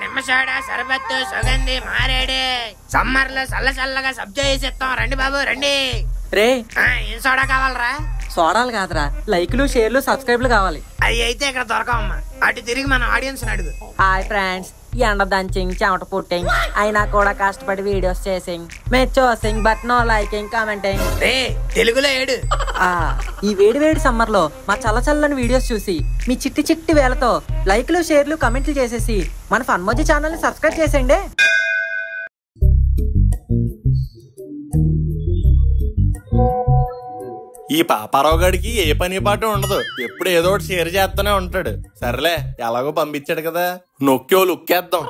నిమ్మ సోడా, సరబత్తు, సుగంధి, మారేడు. సమ్మర్ లో చల్ల చల్లగా సబ్జా వేసిస్తాం. రండి బాబు రండి. రే ఏం సోడా కావాలరా? సోడాలు కాదురా, లైక్లు, షేర్లు, సబ్స్క్రైబ్లు కావాలి. అవి అయితే ఇక్కడ దొరకవమ్మా. అటు తిరిగి మన ఆడియన్స్ అడుగు. హాయ్ ఫ్రెండ్స్, ఎండ దంచింగ్, చెమట పుట్టింగ్, అయినా కూడా కష్టపడి వీడియోస్ చేసింగ్, మేము చూసింగ్ బట్ నో లైకింగ్, కామెంటింగ్. రే తెలుగులో ఏడు. ఈ వేడి వేడి సమ్మర్ లో మా చల్ల చల్లని వీడియోస్ చూసి మీ చిట్టి చిట్టి వేలతో లైక్లు, షేర్లు, కమెంట్లు చేసేసి మన ఫన్మోజీ ఛానల్ ని సబ్స్క్రైబ్ చేసేయండి. ఈ పాపారావు గడికి ఏ పని పాటు ఉండదు, ఎప్పుడు ఏదో ఒకటి షేర్ చేస్తూనే ఉంటాడు. సరేలే, ఎలాగో పంపించాడు కదా, నొక్కి లుక్కేద్దాం.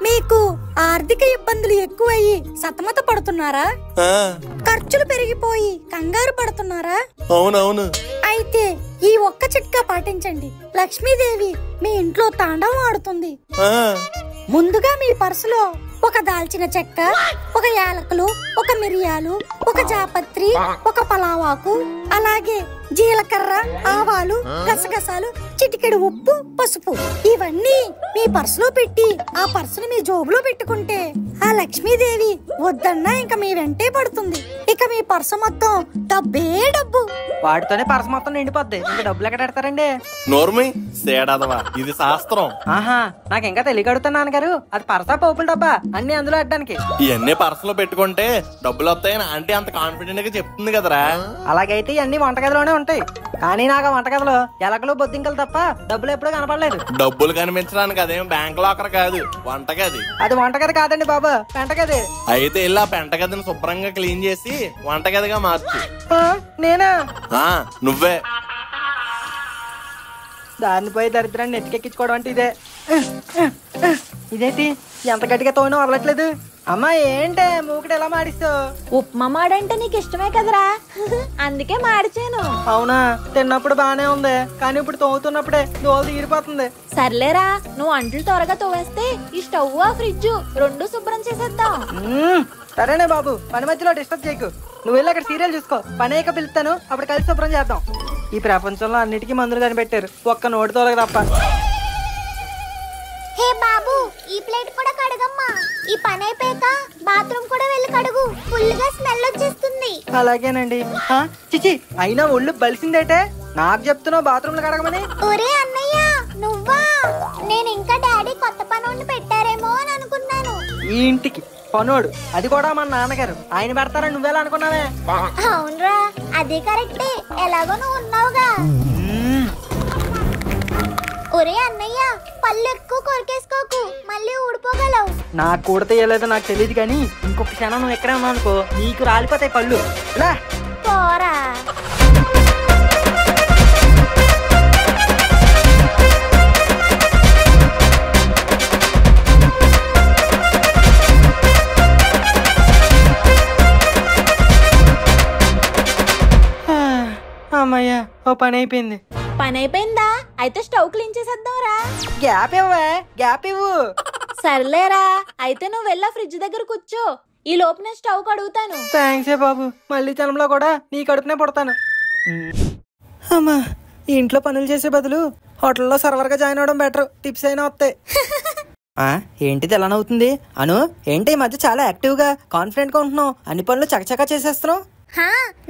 మీకు ఆర్థిక ఇబ్బందులు ఎక్కువయ్యి సతమత పడుతున్నారా? ఖర్చులు పెరిగిపోయి కంగారు పడుతున్నారా? అవునవును. అయితే ఈ ఒక్క చిట్కా పాటించండి. లక్ష్మీదేవి మీ ఇంట్లో తాండవం ఆడుతుంది. ముందుగా మీ పర్సులో ఒక దాల్చిన చెక్క, ఒక యాలకులు, ఒక మిరియాలు, ఒక జాపత్రి, ఒక పలావాకు, అలాగే జీలకర్ర, ఆవాలు, గసగసాలు, చిటికెడు ఉప్పు, పసుపు ఇవన్నీ మీ పర్సులో పెట్టి ఆ పర్సును మీ జోబులో పెట్టుకుంటే ఆ లక్ష్మీదేవి వద్దన్నా ఇంకా మీ వెంటే పడుతుంది. ఇక మీ పర్సు మొత్తం డబ్బే డబ్బు. వాటితోనే పర్సు మొత్తం నిండిపోద్ది. ఇంకా డబ్బులు ఎక్కడ పెడతారండి? నోర్మి సేడదవా, ఇది శాస్త్రం. ఆహా, నాకు ఇంకా తెలియగడుగుతాను నాన్నగారు, అది పర్సా పోపుల డబ్బా అన్ని అందులో అడ్డానికి. ఇవన్నీ పర్సులో పెట్టుకుంటే డబ్బులు వస్తాయని ఆంటీ అంత కాన్ఫిడెంట్ గా చెప్తుంది కదరా. అలాగైతే ఇవన్నీ వంటగదిలోనే ఉంటాయి. కానీ నాకు ఆ వంటగదిలో ఎలకలు, బొద్దింకలు తప్ప డబ్బులు ఎప్పుడూ కనపడలేదు. డబ్బులు కనిపించడానికి అదేం బ్యాంక్ లాకర్ కాదు, వంటగది. అది వంటగది కాదండి బాబు, పెంటగది. అయితే ఇలా పెంటగదిని శుభ్రంగా క్లీన్ చేసి వంటగదిగా మార్చు. నేనా? నువ్వే. దాన్ని పోయి దరిద్రాన్ని నెత్తికెక్కించుకోవడం అంటే ఇదే. ఇదేంటి ఎంత గట్టిగా తోనో వదలట్లేదు? అమ్మా ఏంటే మూకుడు ఎలా మాడిస్తావు? ఉప్మా మాడంటే నీకు ఇష్టమే కదరా, అందుకే మాడిచాను. అవునా, తిన్నప్పుడు బానే ఉంది, కానీ ఇప్పుడు తోముతున్నప్పుడే దోలు తీరిపోతుంది. సర్లేరా, నువ్వు అంట్లు త్వరగా తోవేస్తే ఈ స్టవ్, ఆ ఫ్రిడ్జ్ రెండు శుభ్రం చేసేద్దాం. సరేనే బాబు, పని మధ్యలో డిస్టర్బ్ చేయకు. నువ్వు వెళ్ళి అక్కడ సీరియల్ చూసుకో, పని అయ్యాక పిలుస్తాను, అప్పుడు కలిసి శుభ్రం చేద్దాం. ఈ ప్రపంచంలో అన్నిటికీ మందులు కనిపెట్టారు, ఒక్క నోటి తోలక తప్ప. హే బాబు, ఈ ప్లేట్ కూడా కడగమ్మా. ఈ పని అయిపోయాక బాత్రూమ్ కూడా వెళ్ళి కడుగు, ఫుల్ గా స్మెల్ వచ్చేస్తుంది. అలాగేనండి. చిచి, అయినా ఒళ్ళు బలిసిందేటే, నాకు చెప్తున్నావు బాత్రూమ్ లో కడగమని? ఒరే అన్నయ్య, నువ్వా? నేను ఇంకా డాడీ కొత్త పనోడిని పెట్టారేమో అని అనుకున్నాను. ఈ ఇంటికి పనోడు, అది కూడా మన నాన్నగారు, ఆయన పెడతారని నువ్వెలా అనుకున్నావే? అవునరా, అదే కరెక్టే, ఎలాగో నువ్వు ఉన్నావుగా. ఒరే అన్నయ్య, పళ్ళు ఎక్కువ కొరికేసుకోకు, మళ్ళీ ఊడిపోగలవు. నాకు కూడా తెలియలేదు, నాకు తెలియదు, కానీ ఇంకొక క్షణం నువ్వు ఎక్కడే ఉన్నావు అనుకో, నీకు రాలిపోతాయి పళ్ళు. పోరా. అమ్మయ్యా, ఓ పని అయిపోయింది. పని అయిపోయిందా? అయితే స్టవ్ క్లీన్ చేసేద్దాంరా. గ్యాప్ ఇవ్వవే, గ్యాప్ ఇవ్వు. సర్లేరా, అయితే నువ్వు వెళ్ళా ఫ్రిడ్జ్ దగ్గర కూర్చో, ఈ లోపు నేను స్టవ్ కడుగుతాను. థ్యాంక్స్ బాబు, మళ్ళీ జనంలో కూడా నీ కడుపునే పుడతాను. అమ్మా, ఈ ఇంట్లో పనులు చేసే బదులు హోటల్లో సర్వర్ గా జాయిన్ అవడం బెటర్, టిప్స్ అయినా వస్తాయి. ఏంటిది ఎలా నవ్వుతుంది? అను, ఏంటి ఈ మధ్య చాలా యాక్టివ్ గా, కాన్ఫిడెంట్ గా ఉంటున్నావు, అన్ని పనులు చకచకా చేసేస్తున్నావు.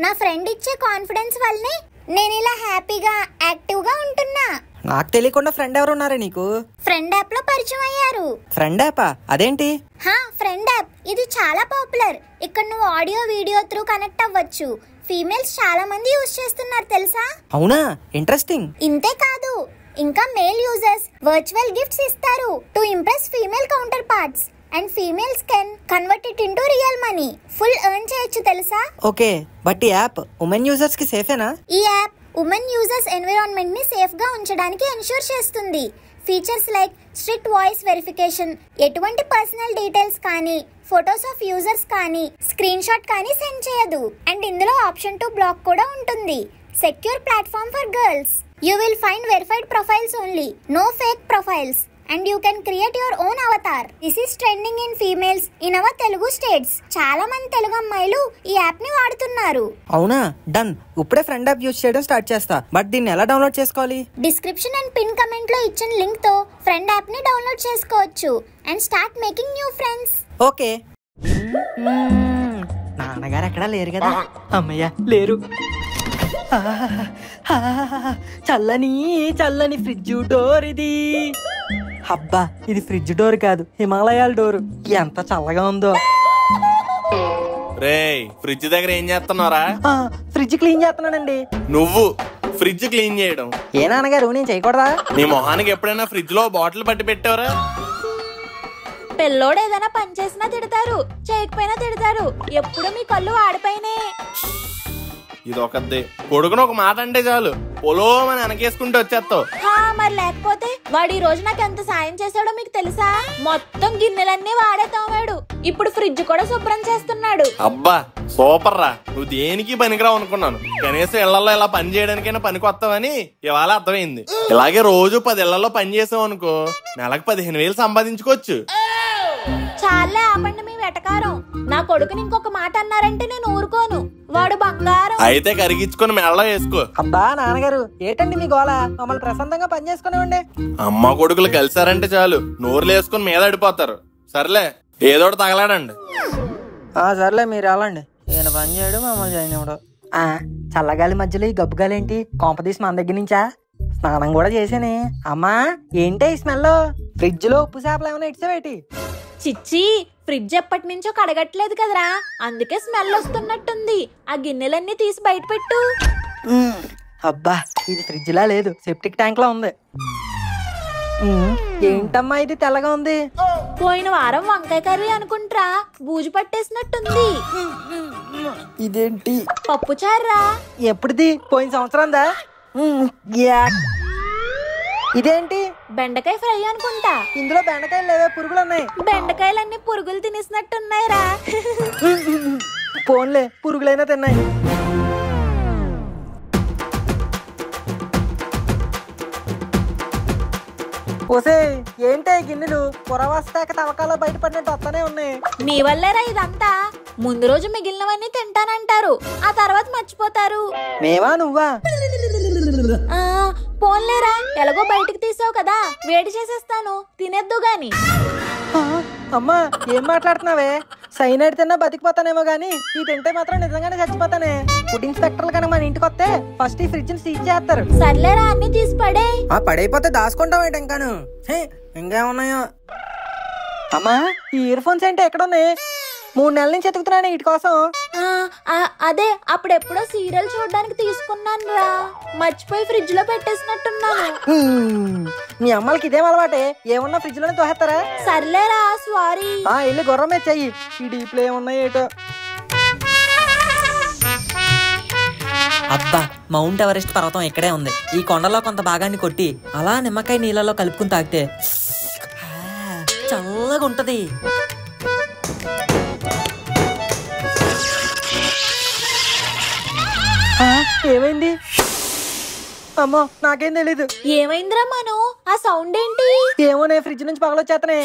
నా ఫ్రెండ్ ఇచ్చే కాన్ఫిడెన్స్ వల్లనే నేను ఇలా హ్యాపీగా యాక్టివ్ గా ఉంటున్నా. నాకు తెలియకుండా ఫ్రెండ్ ఎవరు ఉన్నారా నీకు? ఫ్రెండ్ యాప్ లో పరిచయం అయ్యారు. ఫ్రెండ్ యాపా? అదేంటి? ఫ్రెండ్ యాప్, ఇది చాలా పాపులర్. ఇక్కడ నువ్వు ఆడియో, వీడియో త్రూ కనెక్ట్ అవ్వచ్చు. ఫీమేల్స్ చాలా మంది యూజ్ చేస్తున్నారు తెలుసా? అవునా, ఇంట్రెస్టింగ్. ఇంతే కాదు, ఇంకా మేల్ యూజర్స్ వర్చువల్ గిఫ్ట్స్ ఇస్తారు to impress female counter parts. And females can convert it into real money, full earn చేయొచ్చు తెలుసా? ఓకే, బట్ ఈ యాప్ ఉమెన్ యూజర్స్ కి సేఫేనా? ఈ యాప్ ఉమెన్ యూజర్స్ ఎన్విరాన్మెంట్ ని సేఫ్ గా ఉంచడానికి ఎన్ష్యూర్ చేస్తుంది. Features like strict voice verification, ఎటువంటి పర్సనల్ డీటెయిల్స్ కానీ, ఫొటోస్ ఆఫ్ యూజర్స్ కానీ, స్క్రీన్ షాట్ కానీ సెండ్ చేయదు. అండ్ ఇందులో ఆప్షన్ టు బ్లాక్ కూడా ఉంటుంది. Secure platform for girls. You will find verified profiles only, no fake profiles. and you can create your own avatar. This is trending in females in our Telugu states. చాలా మంది తెలుగు అమ్మాయిలు ఈ app ని వాడుతున్నారు. అవునా? Done. ఇప్పుడే friend app use చేయడం start చేస్తా. బట్ దీన్ని ఎలా డౌన్లోడ్ చేసుకోవాలి? డిస్క్రిప్షన్ అండ్ పిన్ కమెంట్ లో ఇచ్చిన లింక్ తో ఫ్రెండ్ యాప్ ని డౌన్లోడ్ చేసుకోవచ్చు and start making new friends. Okay. నాన్నగారు ఎక్కడా లేరు కదా? అమ్మయ్య లేరు. చల్లని చల్లని ఫ్రిడ్జ్ డోర్ ఇది. అబ్బా, ఇది ఫ్రిడ్జ్ డోర్ కాదు, హిమాలయాల డోరు. ఎంత చల్లగా ఉందో. రేయ్, ఫ్రిడ్జ్ దగ్గర ఏం చేస్తున్నారా? ఫ్రిడ్జ్ క్లీన్ చేస్తున్నానండి. నువ్వు ఫ్రిడ్జ్ క్లీన్ చేయడం ఏ నాన్నగారు, నేను చేయకూడదా? నీ మొహానికి ఎప్పుడైనా ఫ్రిడ్జ్ లో బాటిల్ పట్టి పెట్టావరా? పిల్లోడు ఏదైనా పని చేసినా తిడతారు, చేయకపోయినా తిడతారు. ఎప్పుడు మీ కళ్ళు ఆడిపోయినే. ఇది ఒకది. కొడుకును ఒక మాట అంటే చాలు పొలోమని వెనకేసుకుంటూ వచ్చేస్తావు. మరి లేకపోతే వాడు ఈ రోజు నాకు ఎంత సాయం చేశాడో మీకు తెలుసా? మొత్తం గిన్నెలన్నీ వాడే తోమాడు. ఇప్పుడు ఫ్రిడ్జ్ కూడా శుభ్రం చేస్తున్నాడు. అబ్బా సూపర్ రా. నువ్వు దేనికి పనికిరావు అనుకున్నాను. కనీసం ఇళ్లలో ఇలా పని చేయడానికైనా పనికొస్తావని ఇవాళ అర్థమైంది. ఇలాగే రోజు 10 ఇళ్లలో పని చేసావు అనుకో, నెలకు 15,000 సంపాదించుకోవచ్చు. చాలే ఆపండి మీ వెటకారం. నా కొడుకుని ఇంకొక మాట అన్నారంటే నేను ఊరుకోను. వాడు బంగారం. అయితే కరిగించుకుని మెడలో వేసుకో. అబ్బా నాన్నగారు, ఏంటండి మీ గోళ? మమ్మల్ని ప్రశాంతంగా పని చేసుకునేవండి. అమ్మ కొడుకులు కలిసారంటే చాలు నోరులు వేసుకుని మీద అడిపోతారు. సర్లే, ఏదోటి తగలాడండి. సర్లే, మీరు వెళ్ళండి. ఈయన పని చేయడు, మమ్మల్ని చేయనివ్వడు. చల్లగాలి మధ్యలో ఈ గబ్బుగాలి ఏంటి? కొంపదీసి మన దగ్గర నుంచా? స్నానం కూడా చేసానే. అమ్మా, ఏంటే ఈ స్మెల్? ఫ్రిడ్జ్ లో ఉప్పు చేపలు ఏమైనా ఇచ్చావేటి? చిచ్చి, ఫ్రిడ్జ్ ఎప్పటి నుంచో కడగట్లేదు కదరా, అందుకే స్మెల్ వస్తున్నట్టుంది. ఆ గిన్నెలన్నీ తీసి బయట పెట్టు. అబ్బా, ఇది ఫ్రిడ్జ్ లా లేదు, సెప్టిక్ ట్యాంక్ లా ఉంది. ఏంటమ్మా ఇది తెల్లగా ఉంది? పోయిన వారం వంకాయ కర్రీ అనుకుంట్రా, బూజు పట్టేసినట్టుంది. ఇదేంటి? పప్పు చారా. ఎప్పుడుది? పోయిన సంవత్సరందా? ఇదేంటి? బెండకాయ ఫ్రై అనుకుంటా. ఇందులో బెండకాయలు లేవే, పురుగులు ఉన్నాయి. బెండకాయలన్నీ పురుగులు తినేసినట్టున్నాయిరా. పోన్లే, పురుగులైనా తిన్నాయి. ఓసే, ఏంటే గిన్నెలు పురవస్తాక తవకాలో బయటపడినట్టు వస్తానే ఉన్నాయి. మీ వల్లేరా ఇదంతా. ముందు రోజు మిగిలినవన్నీ తింటానంటారు, ఆ తర్వాత మర్చిపోతారు. మేమా నువ్వా? పోన్లేరా, ఎలాగో బయటికి తీసావు కదా, వేడి చేసేస్తాను, తినేద్దు గాని. అమ్మా, ఏం మాట్లాడుతున్నావే? సైనైడ్ తిన్నా బతికిపోతానేమో గానీ ఈ తింటే మాత్రం నిజంగానే చచ్చిపోతానే. ఫుడ్ ఇన్స్పెక్టర్లు కనుక మన ఇంటికి వస్తే ఫస్ట్ ఈ ఫ్రిడ్జ్ ని సీజ్ చేస్తారు. సర్లేరా, అన్ని తీసి పడే. పడైపోతే దాచుకుంటావేంటి ఇంకాను? ఇంకేమున్నాయో. అమ్మా, ఈ ఇయర్ ఫోన్స్ ఏంటి ఎక్కడున్నాయి? 3 నెలల నుంచి ఎతుకుతున్నాను వీటి కోసం. అదే అప్పుడెప్పుడో సీరియల్ చూడడానికి తీసుకున్నాను రా, మర్చిపోయి ఫ్రిడ్జ్ లో పెట్టేసినట్టున్నాను. మీ అమ్మలకి ఇదేం అలవాటే, ఏమన్నా ఫ్రిడ్జ్ లోనే తోహేస్తారా? సర్లేరా, సారీ. వెళ్ళి గుర్రం మీద చెయ్యి. ఈ డీప్లో ఏమున్నాయి ఏటో. అబ్బా, మౌంట్ ఎవరెస్ట్ పర్వతం ఇక్కడే ఉంది. ఈ కొండలో కొంత భాగాన్ని కొట్టి అలా నిమ్మకాయ నీళ్ళలో కలుపుకుని తాగితే చల్లగా ఉంటది. ఏమైంది? అమ్మో, నాకేం తెలీదు. ఏమైందిరా మను? ఆ సౌండ్ ఏంటి? ఏమోనే, ఫ్రిడ్జ్ నుంచి పగలొచ్చేతనే.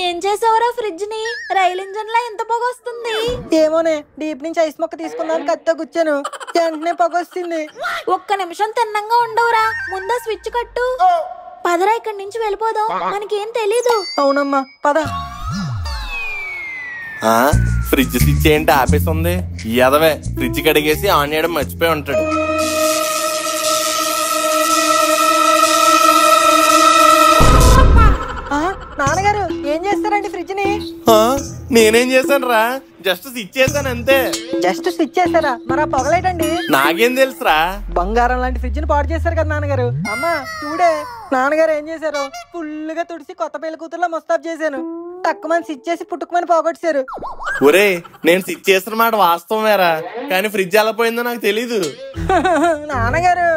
ఏం చేసావరా ఫ్రిడ్జ్ ని? రైలు ఇంజన్ లా ఎంత పొగ వస్తుంది? ఏమోనే, డీప్ నుంచి ఐస్ మొక్క తీసుకుందామని కత్తితో గుచ్చాను, వెంటనే పొగ వస్తుంది. ఒక్క నిమిషం తిన్నంగా ఉండవురా, ముందా స్విచ్ కట్టు. పదరా, ఇక్కడి నుంచి వెళ్ళిపోదాం, మనకేం తెలీదు. అవునమ్మా, పద. ఫ్రిడ్జ్ స్విచ్ ఏంటి ఆపేసి ఉంది? ఈ ఎదవే ఫ్రిడ్జ్ కడిగేసి ఆన్ చేయడం మర్చిపోయి ఉంటాడు. నాన్నగారు, ఏం చేస్తారండి ఫ్రిడ్జ్ ని? నేనేం చేశాను రా, జస్ట్ స్విచ్ చేశాను అంతే. జస్ట్ స్విచ్ చేస్తారా? మరి ఆ పొగలేటండి? నాకేం తెలుసురా. బంగారం లాంటి ఫ్రిడ్జ్ ని పాడు చేశారు కదా నాన్నగారు. అమ్మా చూడే, నాన్నగారు ఏం చేశారు? ఫుల్ గా తుడిసి కొత్త పెళ్లి కూతురులో ముస్తాబ్ చేశాను. తక్కువని స్విచ్ చేసి పుట్టుకుమని పోగొట్టారు. ఒరే, నేను స్విచ్ చేసిన మాట వాస్తవమేరా, కానీ ఫ్రిడ్జ్ ఎలా పోయిందో నాకు తెలీదు. నాన్నగారు,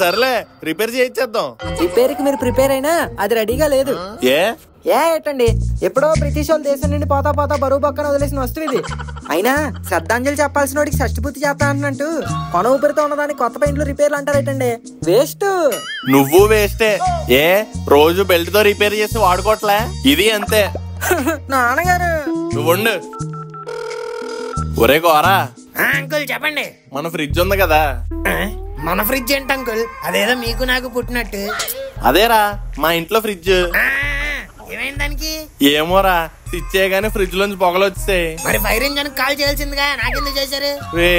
సర్లే, రిపేర్ చేయించేద్దాం. రిపేర్ కి మీరు ప్రిపేర్ అయినా అది రెడీగా లేదు. ఏ ఏటండి ఎప్పుడో బ్రిటిష్ వాళ్ళు దేశం నుండి పోతా పోతా బరువు పక్కన వదిలేసిన వస్తువు ఇది. అయినా శ్రద్ధాంజలి చెప్పాల్సిన వాడికి షష్టిపూర్తి చేస్తా అంటున్నట్టు కొన ఊపిరితో ఉన్నదానికి కొత్త పెయింట్లు రిపేర్లు అంటారేటండి. వేస్ట్. నువ్వు వేస్టే. ఏ రోజు బెల్ట్ తో రిపేర్ చేసి వాడుకోవట్లే? ఇది అంతే. నాన్నగారు నువ్వుండు. ఒరే కోరా, అంకుల్ చెప్పండి. మన ఫ్రిడ్జ్ ఉంది కదా. మన ఫ్రిడ్జ్ ఏంటి అంకుల్? అదేదో మీకు నాకు పుట్టినట్టు. అదేరా మా ఇంట్లో ఫ్రిడ్జ్. ఏమైంది దానికి? ఏమోరా, స్విచ్ చేయగానే ఫ్రిడ్జ్ లోంచి పొగలు వచ్చాయి. మరి ఫైర్ ఇంజన్ కాల్ చేయాల్సిందిగా, నాకెందుకు చేశారు? రే,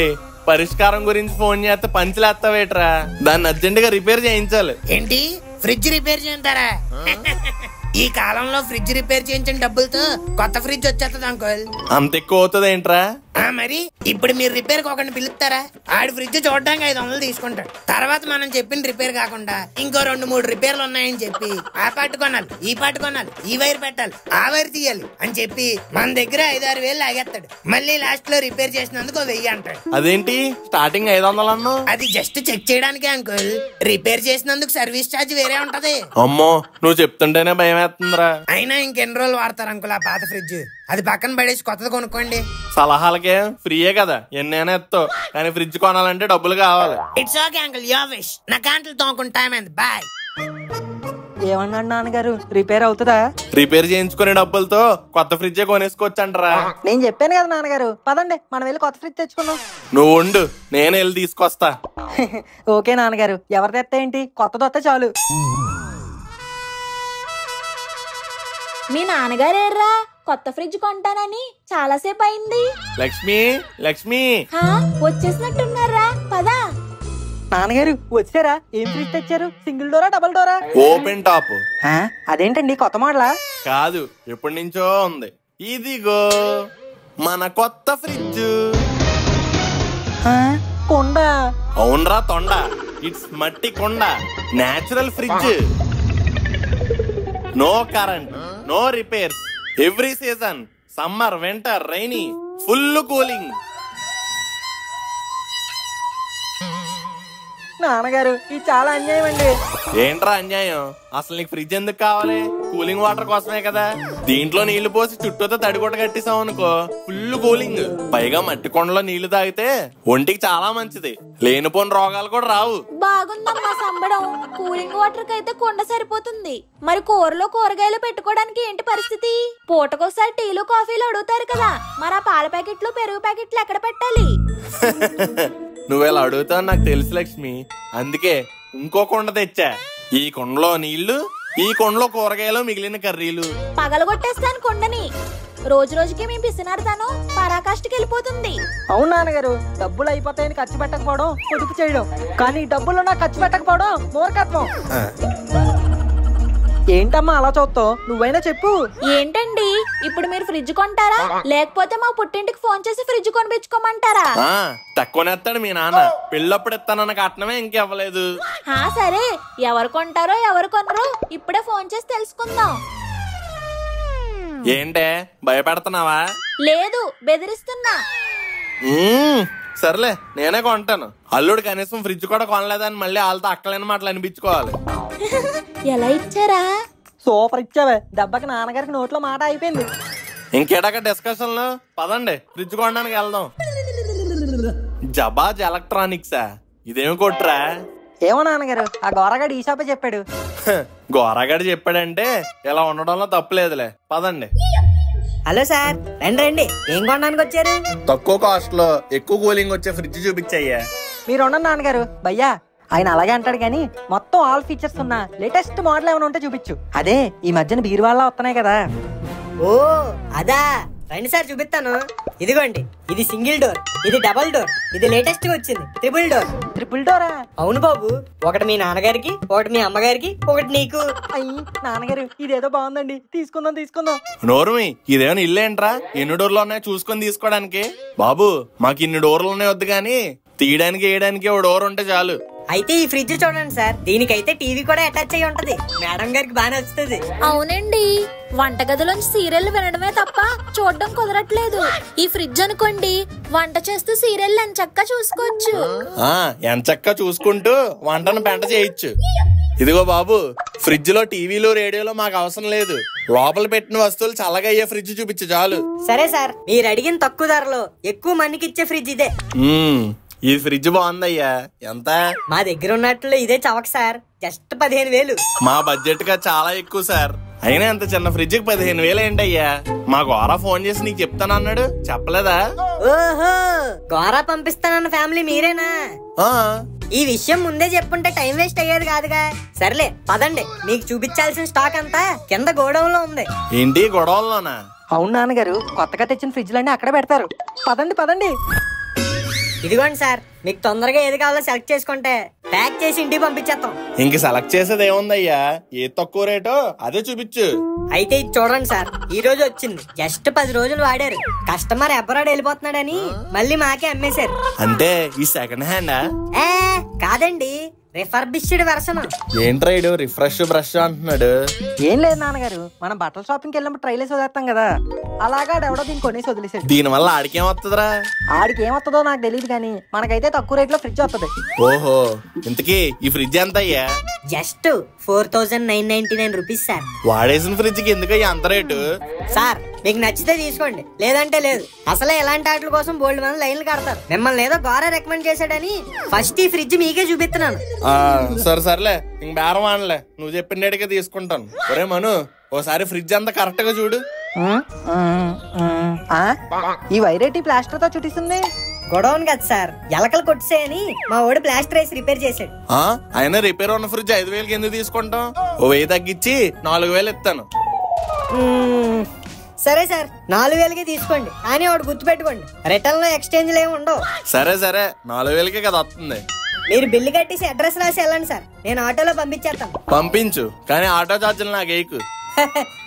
పరిష్కారం గురించి ఫోన్ చేస్తే పంచులేస్తావేట్రా? దాన్ని అర్జెంట్ గా రిపేర్ చేయించాలి. ఏంటి, ఫ్రిడ్జ్ రిపేర్ చేయించారా? ఈ కాలంలో ఫ్రిడ్జ్ రిపేర్ చేయించిన డబ్బులతో కొత్త ఫ్రిడ్జ్ వచ్చేస్తుంది అంకుల్. అంత ఎక్కువ అవుతుంది ఏంట్రా? మరి ఇప్పుడు మీరు రిపేర్ ఒకరిని పిలుస్తారా? ఆడి ఫ్రిడ్జ్ చూడడానికి 500 తీసుకుంటాడు. తర్వాత మనం చెప్పిన రిపేర్ కాకుండా ఇంకో 2-3 రిపేర్లు ఉన్నాయని చెప్పి ఆ పార్ట్ కొనాలి, ఈ పార్ట్ కొనాలి, ఈ వైర్ పెట్టాలి, ఆ వైర్ తీయాలి అని చెప్పి మన దగ్గర 5-6 వేలు లాగేస్తాడు. మళ్ళీ లాస్ట్ లో రిపేర్ చేసినందుకు 1000 అంటాడు. అదేంటి స్టార్టింగ్ 500 అన్నావు? అది జస్ట్ చెక్ చేయడానికి అంకుల్. రిపేర్ చేసినందుకు సర్వీస్ ఛార్జ్ వేరే ఉంటది. అమ్మో, నువ్వు చెప్తుంటేనే భయం వేస్తుందిరా. అయినా ఇంకెన్ని రోజులు వాడతారు అంకుల్ ఆ పాత ఫ్రిడ్జ్? అది పక్కన పడేసి కొత్తది కొనుక్కోండి. సలహాలకే ఫ్రీయే కదా, ఎన్నైనా ఎత్తావు. కానీ ఫ్రిడ్జ్ కొనాలంటే డబ్బులు కావాలి. It's okay uncle, your wish. నా క్యాంటిల్ తోముకుని టైం అయింది. బాయ్. ఏమన్నాడు నాన్నగారు? రిపేర్ అవుతుందా? రిపేర్ చేయించుకునే డబ్బులతో కొత్త ఫ్రిడ్జ్ కొనేసుకోవచ్చంటరా. నేను చెప్పాను కదా నాన్నగారు, పదండి మనం వెళ్ళి కొత్త ఫ్రిడ్జ్ తెచ్చుకున్నాం. నువ్వు ఉండు, నేను వెళ్ళి తీసుకొస్తా. ఓకే నాన్నగారు, ఎవరి తెత్త ఏంటి, కొత్తది వస్తే చాలు. మీ నాన్నగారేర్రా కొత్త ఫ్రిడ్జ్ కొంటానని చాలాసేపు అయింది. లక్ష్మి, లక్ష్మి వచ్చేసినట్టున్నారా? పదా. నాన్నగారు వచ్చారా? ఏం ఫ్రిడ్జ్ తెచ్చారు? Single Dora, double Dora? Open top. అదేంటండి కొత్త మోడలా? కాదు, ఎప్పటి నుంచో ఉంది. ఇదిగో మన కొత్త ఫ్రిడ్జ్. కొండ? అవునరా తొండ. ఇట్స్ మట్టి కొండ. Natural fridge. No current, no repairs. Every season, summer, winter, rainy, full cooling. నాన్నగారు ఇది చాలా అన్యాయం అండి. ఏంట్రా అన్యాయం? అసలు నీకు ఫ్రిడ్జ్ ఎందుకు కావాలి? కూలింగ్ వాటర్ కోసమే కదా. దీంట్లో నీళ్లు పోసి చుట్టూతో తడిగుడ్డ కట్టేసాం అనుకో, ఫుల్ కూలింగ్. పైగా మట్టి కొండలో నీళ్లు తాగితే ఒంటికి చాలా మంచిది. లేనిపోని రోగాలు కూడా రావు. బాగుందమ్మా సంబడం. కూలింగ్ వాటర్ కైతే కొండ సరిపోతుంది. మరి కూరలో కూరగాయలు పెట్టుకోవడానికి ఏంటి పరిస్థితి? పూటకోసారి టీలు కాఫీలు అడుగుతారు కదా, మరి ఆ పాల ప్యాకెట్లు పెరుగు ప్యాకెట్లు ఎక్కడ పెట్టాలి? నువ్వేలా అడుగుతావు నాకు తెలుసు లక్ష్మి. అందుకే ఇంకో కొండ తెచ్చా. ఈ కొండలో నీళ్లు, ఈ కొండలో కూరగాయలు, మిగిలిన కర్రీలు. పగలగొట్టేస్తాను కొండని. రోజు రోజుకి మీ పిసినారుతాను పరాకాష్ఠకి వెళ్ళిపోతుంది. అవును నాన్నగారు, డబ్బులు అయిపోతాయని ఖర్చు పెట్టకపోవడం పొదుపు చేయడం, కానీ డబ్బులు నాకు ఖర్చు పెట్టకపోవడం మూర్ఖత్వం. ఏంటమ్మా అలా చూస్తావు? నువ్వైనా చెప్పు. ఏంటండి ఇప్పుడు మీరు ఫ్రిడ్జ్ కొంటారా, లేకపోతే మా పుట్టింటికి ఫోన్ చేసి ఫ్రిడ్జ్ కొనిపించుకోమంటారా? తక్కువనేస్తాడు మీ నాన్న. పెళ్ళప్పుడు ఇస్తానన్న కట్నమే ఇంకెవ్వలేదు. సరే, ఎవరు కొంటారో ఎవరు కొనరో ఇప్పుడే ఫోన్ చేసి తెలుసుకుందాం. ఏంటే భయపెడుతున్నావా? లేదు, బెదిరిస్తున్నా. సర్లే, నేనే కొంటాను. అల్లుడు కనీసం ఫ్రిడ్జ్ కూడా కొనలేదని మళ్ళీ వాళ్ళతో అక్కలేని మాటలు అనిపించుకోవాలి. ఎలా ఇచ్చారా? సూపర్ ఇచ్చావే. దెబ్బకి నాన్నగారికి నోట్లో మాట అయిపోయింది. ఇంకేడాక డిస్కషన్లు. పదండి ఫ్రిడ్జ్ కొనడానికి వెళ్దాం. జబాజ్ ఎలక్ట్రానిక్సా? ఇదేమి కొట్రా? ఏమో నాన్నగారు, ఆ గోరగాడు ఈ షాపే చెప్పాడు. గోరగాడు చెప్పాడంటే ఇలా ఉండడంలో తప్పులేదులే. పదండి. హలో సార్, రండి రండి. ఏం కొనడానికి వచ్చారు? తక్కువ కాస్ట్ లో ఎక్కువ కూలింగ్ వచ్చే ఫ్రిడ్జ్ చూపించయ్యా. మీరు ఉండండి నాన్నగారు. భయ్యా, ఆయన అలాగే అంటాడు కానీ మొత్తం ఆల్ ఫీచర్స్ ఉన్న లేటెస్ట్ మోడల్ ఏమైనా ఉంటే చూపించు. అదే ఈ మధ్యన బీరువాళ్ళ వస్తున్నాయి కదా. ఓ అదా, రండి సార్ చూపిస్తాను. ఇదిగోండి, ఇది సింగిల్ డోర్, ఇది డబల్ డోర్, ఇది లేటెస్ట్ గా వచ్చింది ట్రిపుల్ డోర్. Triple Dora? అవును బాబు, ఒకటి మీ నాన్నగారికి, ఒకటి మీ అమ్మగారికి, ఒకటి నీకు. అయ్యి నాన్నగారు, ఇదేదో బాగుందండి, తీసుకుందాం తీసుకుందాం. నోరుమి, ఇదేమైనా ఇల్లేంట్రా? ఎన్ని డోర్లు ఉన్నాయో చూసుకొని తీసుకోవడానికి. బాబు, మాకు ఇన్ని డోర్లు ఉన్నాయి వద్దు కానీ తీయడానికి వేయడానికి ఓ డోర్ ఉంటే చాలు. అయితే ఈ ఫ్రిడ్జ్ చూడండి సార్, దీనికైతే టీవీ కూడా అటాచ్ అయ్యి ఉంటది. మేడం గారికి బాగా నచ్చుతుంది. అవునండి, వంటగదిలోంచి సీరియల్ వినడమే తప్ప చూడడం కుదరట్లేదు. ఈ ఫ్రిడ్జ్ అనుకోండి, వంట చేస్తూ సీరియల్ ఎంచక్కా చూసుకోవచ్చు. ఎంచక్కా చూసుకుంటూ వంటను పెంట చేయొచ్చు. ఇదిగో బాబు, ఫ్రిడ్జ్ లో టీవీలు రేడియోలో మాకు అవసరం లేదు. లోపల పెట్టిన వస్తువులు చల్లగా అయ్యే ఫ్రిడ్జ్ చూపించు చాలు. సరే సార్, మీరు అడిగిన తక్కువ ధరలో ఎక్కువ మందికి ఇచ్చే ఫ్రిడ్జ్ ఇదే. ఈ ఫ్రిడ్జ్ బాగుందయ్యా. ఎంత? మా దగ్గర ఉన్నట్లు ఇదే చవక సార్, జస్ట్ 15,000. మా బడ్జెట్ గా చాలా ఎక్కువ సార్. అయినా అంత చిన్న ఫ్రిడ్జ్ కి 15,000 ఏంటయ్యా? మా గోరా ఫోన్ చేసి నీకు చెప్తానన్నాడు, చెప్పలేదా? ఓహో, గోరా పంపిస్తానన్న ఫ్యామిలీ మీరేనా? ఈ విషయం ముందే చెప్పుంటే టైం వేస్ట్ అయ్యేది కాదుగా. సర్లే పదండి, మీకు చూపించాల్సిన స్టాక్ అంతా కింద గోడౌన్ లో ఉంది. ఏంటి గొడవల్లోనా? అవును నాన్నగారు, కొత్తగా తెచ్చిన ఫ్రిడ్జ్ లన్నీ అక్కడ పెడతారు. పదండి పదండి. ఇదిగోండి సార్, మీకు తొందరగా ఏది కావాలో సెలెక్ట్ చేసుకుంటే ప్యాక్ చేసి ఇంటికి పంపించేస్తాం. ఇంక సెలెక్ట్ చేసేది ఏముందయ్యా? ఏ తక్కువ రేటో అదే చూపించు. అయితే ఇది చూడండి సార్, ఈ రోజు వచ్చింది. జస్ట్ 10 రోజులు వాడారు. కస్టమర్ అబ్రాడ్ వెళ్ళిపోతున్నాడని మళ్ళీ మాకే అమ్మేశారు. అంటే ఈ సెకండ్ హ్యాండా? కాదండి, రిఫర్బిష్డ్ వెర్షన్. ఏంట్రైడు రిఫ్రెష్ బ్రష్ అంటున్నాడు? ఏం లేదు నాన్నగారు, మనం బట్టల షాపింగ్కి వెళ్ళినప్పుడు ట్రైలేసి వదిలేస్తాం కదా, అలాగా ఎవడో దీన్ని కొనేసి వదిలేసాడు. దీని వల్ల ఆడికేం వస్తుందిరా? ఆడికి ఏమొస్తుందో నాకు తెలియదు కానీ మనకైతే తక్కువ రేట్ లో ఫ్రిడ్జ్ వస్తుంది. ఓహో, ఇంతకీ ఈ ఫ్రిడ్జ్ ఎంత అయ్యా? Just 4,999 rupees sir. వాడేసిన ఫ్రిడ్జ్ కి ఎందుకయ్యా అంత రేటు? సార్ మీకు నచ్చితే తీసుకోండి, లేదంటే లేదు. అసలే ఎలాంటి వాటి కోసం బోల్డ్ మంది లైన్లు కడతారు. మిమ్మల్ని ఏదో గోరా రికమెండ్ చేశాడని ఫస్ట్ ఈ ఫ్రిడ్జ్ మీకే చూపిస్తున్నాను. సర్లే, ఇంక బేరం ఆడలే, నువ్వు చెప్పిన రేటుకే తీసుకుంటాను. ఒరే మను, ఓసారి ఫ్రిడ్జ్ అంతా కరెక్ట్ గా చూడు. ఈ వైరేటి ప్లాస్టర్ తో చుట్టిస్తుంది. గొడవన్ కదా సార్, ఎలకలు కొట్టేయని మా వాడు ప్లాస్టర్ వేసి రిపేర్ చేశాడు. అయినా రిపేర్ ఉన్న ఫ్రిడ్జ్ 5,000కి ఎందుకు తీసుకుంటాం? ఓ 1000 తగ్గించి 4,000 ఇస్తాను. సరే సార్, 4,000కి తీసుకోండి. కానీ వాడు గుర్తు పెట్టుకోండి, రిటర్న్ లో ఎక్స్చేంజ్ ఏమి ఉండవు. సరే 4,000కే కదా వస్తుంది. మీరు బిల్లు కట్టేసి అడ్రస్ రాసి వెళ్ళండి సార్, నేను ఆటోలో పంపించేస్తాను. పంపించు, కానీ ఆటో ఛార్జీలు నాకు వేయకు.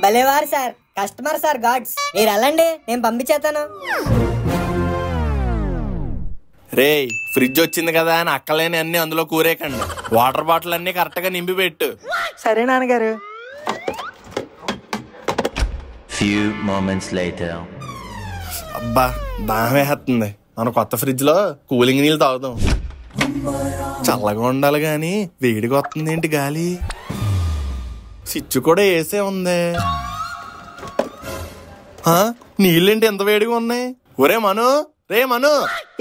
భలేవారు సార్, కస్టమర్ సార్ గాడ్స్. మీరు వెళ్ళండి, నేను పంపించేస్తాను. రేయ్, ఫ్రిడ్జ్ వచ్చింది కదా అని అక్కలేని అన్ని అందులో కూరేకండి. వాటర్ బాటిల్ అన్ని కరెక్ట్ గా నింపి పెట్టు. సరే నాన్నగారు. Few moments later. అబ్బా, దాహం వేస్తుంది. మన కొత్త ఫ్రిడ్జ్ లో కూలింగ్ నీళ్ళు తాగుదాం. చల్లగా ఉండాలి గాని వేడిగా వస్తుంది ఏంటి గాలి? స్విచ్ కూడా వేసే ఉంది. నీళ్ళేంటి ఎంత వేడిగా ఉన్నాయి? ఒరే మను, రే మను.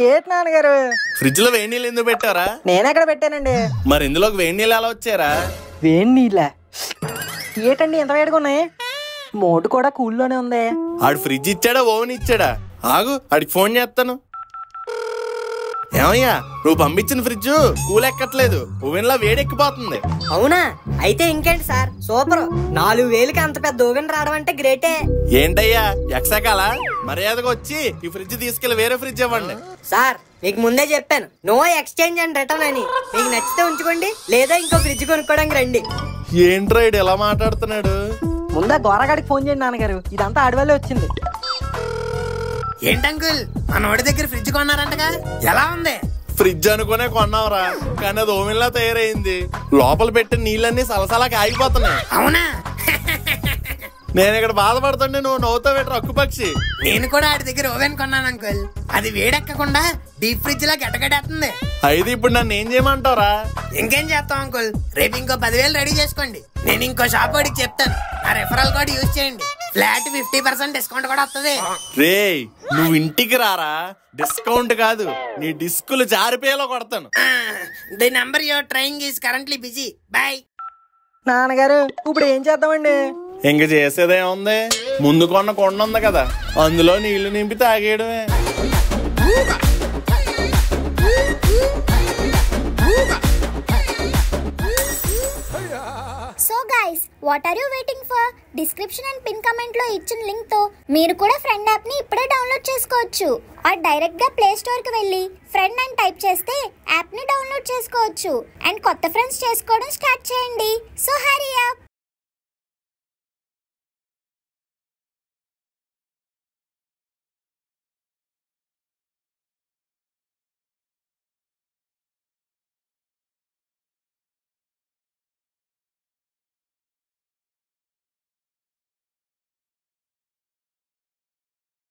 ఏంటి నాన్నగారు? ఫ్రిడ్జ్ లో వేడి నీళ్ళు ఎందుకు పెట్టారా? నేనెక్కడ పెట్టానండి. మరి ఇందులోకి వేడి నీళ్ళు ఎలా వచ్చారా? వేడి నీళ్ళ ఏటండి ఎంత వేడిగా ఉన్నాయి? మోటు కూడా కూల్లోనే ఉంది. ఆడు ఫ్రిడ్జ్ ఇచ్చాడా ఓవెన్ ఇచ్చాడా? ఆగు, ఆడికి ఫోన్ చేస్తాను. ఏమయ్యా, నువ్వు పంపించిన ఫ్రిడ్జ్ కూల్ ఎక్కట్లేదు, ఓవెన్ లా వేడెక్కిపోతుంది. అవునా? అయితే ఇంకేంటి సార్, సూపర్. 4,000కి అంత పెద్ద ఓవెన్ రావడం అంటే గ్రేటే. ఏంటయ్యా ఎక్సకాల? మర్యాదగా వచ్చి ఈ ఫ్రిడ్జ్ తీసుకెళ్లి వేరే ఫ్రిడ్జ్ ఇవ్వండి. సార్ మీకు ముందే చెప్పాను, నో ఎక్స్చేంజ్ అండ్ రిటర్న్ అని. మీకు నచ్చితే ఉంచుకోండి, లేదా ఇంకో ఫ్రిడ్జ్ కొనుక్కోవడానికి రండి. ఏంట్రైడ్ ఎలా మాట్లాడుతున్నాడు? ముందా గోరగాడికి ఫోన్ చేయండి నాన్నగారు, ఇదంతా ఆడవాళ్ళే వచ్చింది. ఏంటంకుల్, మన వాడి దగ్గర ఫ్రిడ్జ్ కొన్నారంటగా, ఎలా ఉంది? ఫ్రిడ్జ్ అనుకునే కొన్నావురా, కానీ అది ఓవెన్ లా తయారైంది. లోపల పెట్టిన నీళ్ళన్నీ సలసలా కాగిపోతున్నాయి. అవునా? నేను ఇక్కడ బాధపడుతుంటే నువ్వు నవ్వుతావు పెట్టు రక్కు పక్షి. నేను కూడా ఆడి దగ్గర ఓవెన్ కొన్నాను అంకుల్, అది వేడెక్కకుండా డీప్ ఫ్రిడ్జ్ లా గట్టగట్టేస్తుంది. అయితే ఇప్పుడు నన్ను ఏం చేయమంటారా? ఇంకేం చేస్తాం అంకుల్, రేపు ఇంకో 10,000 రెడీ చేసుకోండి. నేను ఇంకో షాప్ వాడికి చెప్తాను, ఆ రెఫరల్ కోడ్ యూజ్ చేయండి. ఫ్లాట్ 50% డిస్కౌంట్ కూడా వస్తుంది. రేయ్, నువ్వు ఇంటికి రారా, డిస్కౌంట్ కాదు, నీ డిస్కులు జారిపోయేలా కొడతాను. The number your trying is currently busy. Bye. నాన్నగారు ఇప్పుడు ఏం చేద్దామండి? ఇంక చేసేదేముంది, ముందు కొన్న కొండ ఉంది కదా, అందులో నీళ్లు నింపి తాగేయడమే. So guys, what are you waiting for? Description and pin comment లో ఇచ్చిన లింక్ తో మీరు కూడా ఫ్రెండ్ యాప్ ని ఇప్పుడే డౌన్లోడ్ చేసుకోవచ్చు. ఆర్ డైరెక్ట్ గా ప్లే స్టోర్ కి వెళ్ళి ఫ్రెండ్ అని టైప్ చేస్తే యాప్ ని డౌన్లోడ్ చేసుకోవచ్చు. అండ్ కొత్త ఫ్రెండ్స్ చేసుకోవడం స్టార్ట్ చేయండి. So hurry up.